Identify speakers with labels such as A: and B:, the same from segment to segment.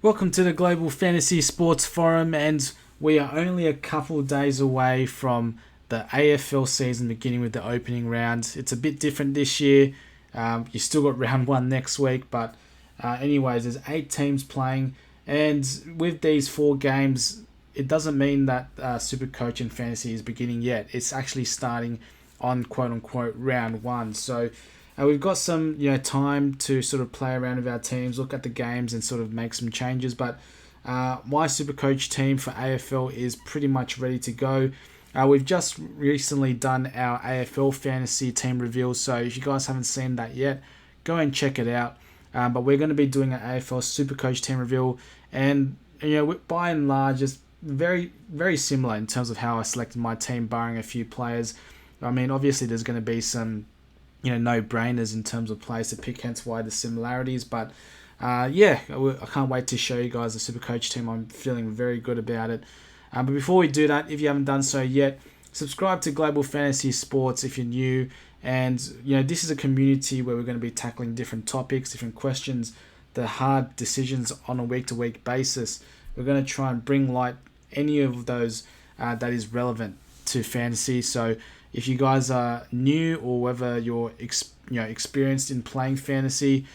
A: Welcome to the Global Fantasy Sports Forum, and we are only a couple of days away from the AFL season beginning with the opening round. It's a bit different this year. You still got round one next week, but anyways, there's 8 teams playing, and with these 4 games, it doesn't mean that Supercoach and Fantasy is beginning yet. It's actually starting on quote-unquote round 1. So we've got some time to sort of play around with our teams, look at the games and sort of make some changes. But my Supercoach team for AFL is pretty much ready to go. We've just recently done our AFL fantasy team reveal, so if you guys haven't seen that yet, go and check it out. But we're going to be doing an AFL Supercoach team reveal, and by and large, it's very, very similar in terms of how I selected my team, barring a few players. I mean, obviously, there's going to be some no-brainers in terms of players to pick, hence why the similarities. But I can't wait to show you guys the Supercoach team. I'm feeling very good about it. But before we do that, if you haven't done so yet, subscribe to Global Fantasy Sports if you're new. And this is a community where we're going to be tackling different topics, different questions, the hard decisions on a week-to-week basis. We're going to try and bring light any of those that is relevant to fantasy. So if you guys are new or whether you're experienced in playing fantasy,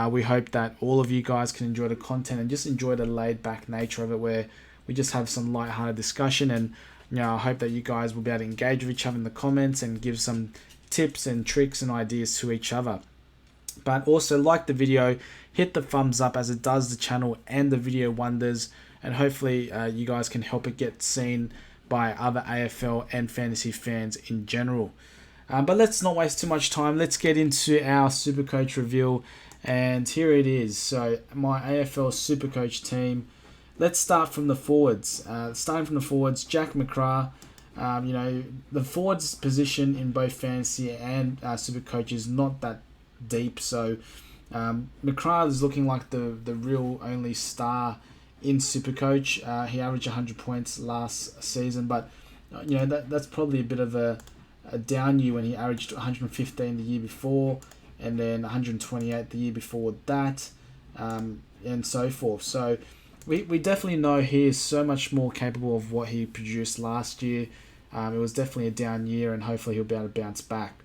A: we hope that all of you guys can enjoy the content and just enjoy the laid-back nature of it, where we just have some light-hearted discussion. And I hope that you guys will be able to engage with each other in the comments and give some tips and tricks and ideas to each other. But also, like the video, hit the thumbs up, as it does the channel and the video wonders, and hopefully you guys can help it get seen by other AFL and fantasy fans in general. But let's not waste too much time. Let's get into our Supercoach reveal, and here it is. So my AFL Supercoach team. Let's start from the forwards. Starting from the forwards, Jack McGrath. The forwards position in both fantasy and Supercoach is not that deep. So McGrath is looking like the real only star in Supercoach. He averaged 100 points last season, but that's probably a bit of a down year when he averaged 115 the year before, and then 128 the year before that, and so forth. So we definitely know he is so much more capable of what he produced last year. It was definitely a down year, and hopefully he'll be able to bounce back.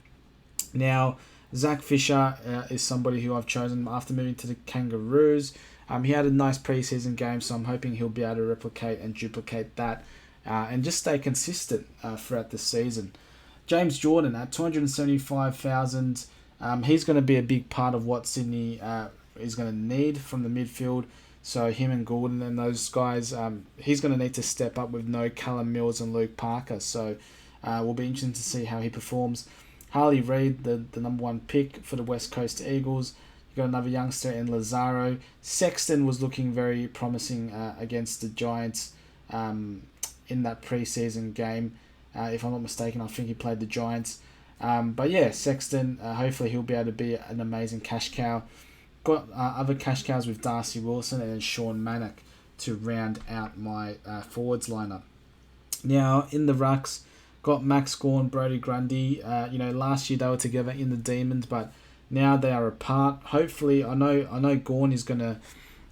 A: Now, Zach Fisher is somebody who I've chosen after moving to the Kangaroos. He had a nice preseason game, so I'm hoping he'll be able to replicate and duplicate that and just stay consistent throughout the season. James Jordan at 275,000. He's going to be a big part of what Sydney is going to need from the midfield. So him and Gulden and those guys, he's going to need to step up with no Callum Mills and Luke Parker. So we'll be interested to see how he performs. Harley Reid, the number 1 pick for the West Coast Eagles. Got another youngster in Lazaro. Sexton was looking very promising against the Giants in that preseason game. If I'm not mistaken, I think he played the Giants. But yeah, Sexton, hopefully he'll be able to be an amazing cash cow. Got other cash cows with Darcy Wilson and then Sean Mannock to round out my forwards lineup. Now, in the rucks, got Max Gawn, Brodie Grundy. Last year they were together in the Demons, but now they are apart. Hopefully, I know Gawn is going to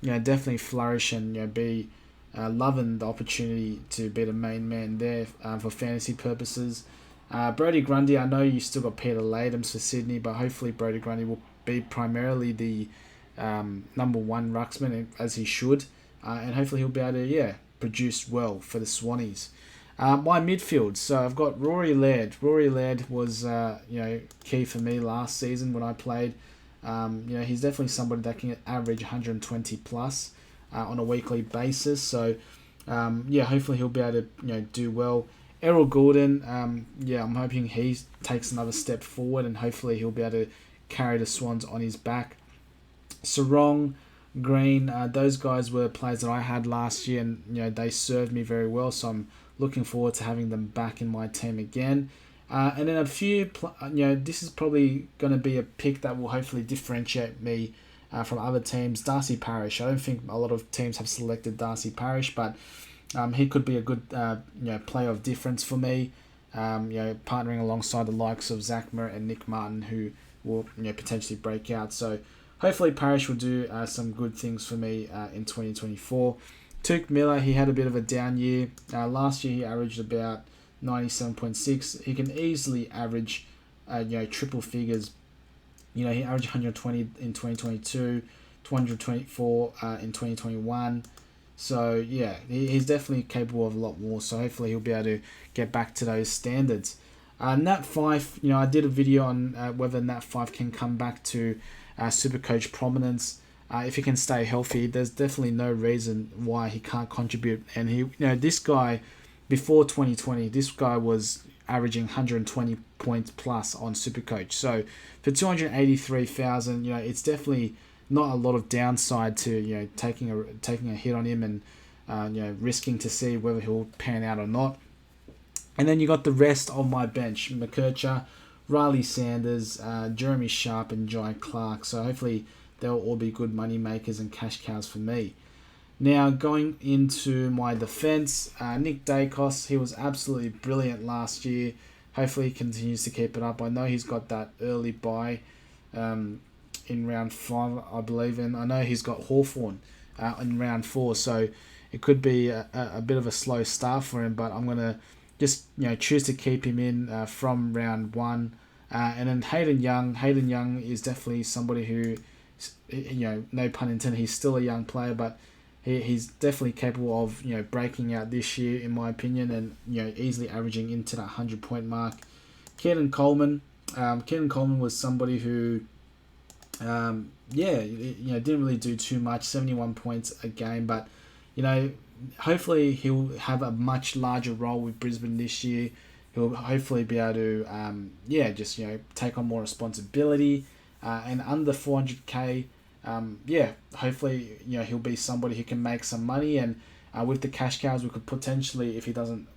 A: definitely flourish and be loving the opportunity to be the main man there for fantasy purposes. Brodie Grundy, I know you still got Peter Ladhams for Sydney, but hopefully Brodie Grundy will be primarily the number 1 rucksman, as he should, and hopefully he'll be able to produce well for the Swannies. My midfield, so I've got Rory Laird. Rory Laird was key for me last season when I played. He's definitely somebody that can average 120 plus on a weekly basis. So hopefully he'll be able to do well. Errol Gulden, I'm hoping he takes another step forward, and hopefully he'll be able to carry the Swans on his back. Serong, Green, those guys were players that I had last year, and they served me very well. So I'm looking forward to having them back in my team again. And then a few, this is probably going to be a pick that will hopefully differentiate me from other teams. Darcy Parish. I don't think a lot of teams have selected Darcy Parish, but he could be a good player of difference for me. Partnering alongside the likes of Zach Merritt and Nick Martin, who will potentially break out. So hopefully Parish will do some good things for me in 2024. Tuke Miller, he had a bit of a down year. Last year he averaged about 97.6. He can easily average, triple figures. He averaged 120 in 2022, 224 in 2021. So, yeah, he's definitely capable of a lot more. So, hopefully he'll be able to get back to those standards. Nat 5, I did a video on whether Nat 5 can come back to Supercoach prominence. If he can stay healthy, there's definitely no reason why he can't contribute. And this guy, before 2020, this guy was averaging 120 points plus on Supercoach. So for 283,000, it's definitely not a lot of downside to taking a hit on him and risking to see whether he'll pan out or not. And then you got the rest of my bench: McKercher, Riley Sanders, Jeremy Sharp, and Jai Clark. So hopefully they'll all be good money makers and cash cows for me. Now, going into my defense, Nick Dacos, he was absolutely brilliant last year. Hopefully he continues to keep it up. I know he's got that early bye in round 5, I believe, and I know he's got Hawthorn in round 4, so it could be a bit of a slow start for him, but I'm going to just choose to keep him in from round 1. And then Hayden Young is definitely somebody who, no pun intended, he's still a young player, but he's definitely capable of breaking out this year, in my opinion, and easily averaging into that 100-point mark. Keaton Coleman was somebody who didn't really do too much, 71 points a game, but hopefully he'll have a much larger role with Brisbane this year. He'll hopefully be able to take on more responsibility, and under 400k. Hopefully, he'll be somebody who can make some money, and with the cash cows, we could potentially, if he doesn't,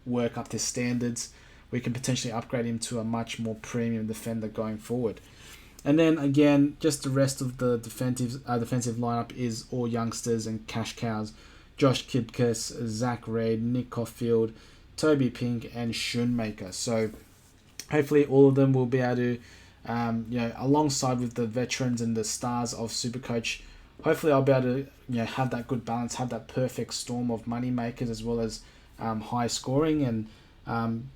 A: work up to standards, we can potentially upgrade him to a much more premium defender going forward. And then again, just the rest of the defensive lineup is all youngsters and cash cows: Josh Kipkis, Zach Reid, Nick Caulfield, Toby Pink, and Schoonmaker. So hopefully all of them will be able to, alongside with the veterans and the stars of Supercoach, hopefully I'll be able to, have that good balance, have that perfect storm of money makers as well as high scoring, and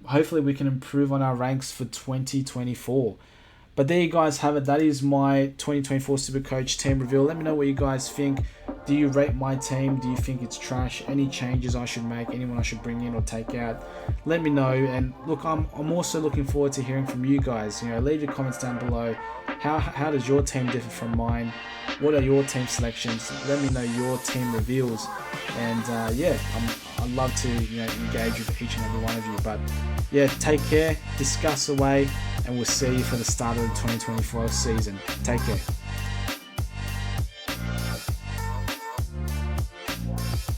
A: hopefully we can improve on our ranks for 2024. But there you guys have it. That is my 2024 Supercoach team reveal. Let me know what you guys think. Do you rate my team? Do you think it's trash? Any changes I should make? Anyone I should bring in or take out? Let me know. And look, I'm also looking forward to hearing from you guys. Leave your comments down below. How does your team differ from mine? What are your team selections? Let me know your team reveals. And I'd love to engage with each and every one of you. But take care, discuss away, and we'll see you for the start of the 2024 season. Take care.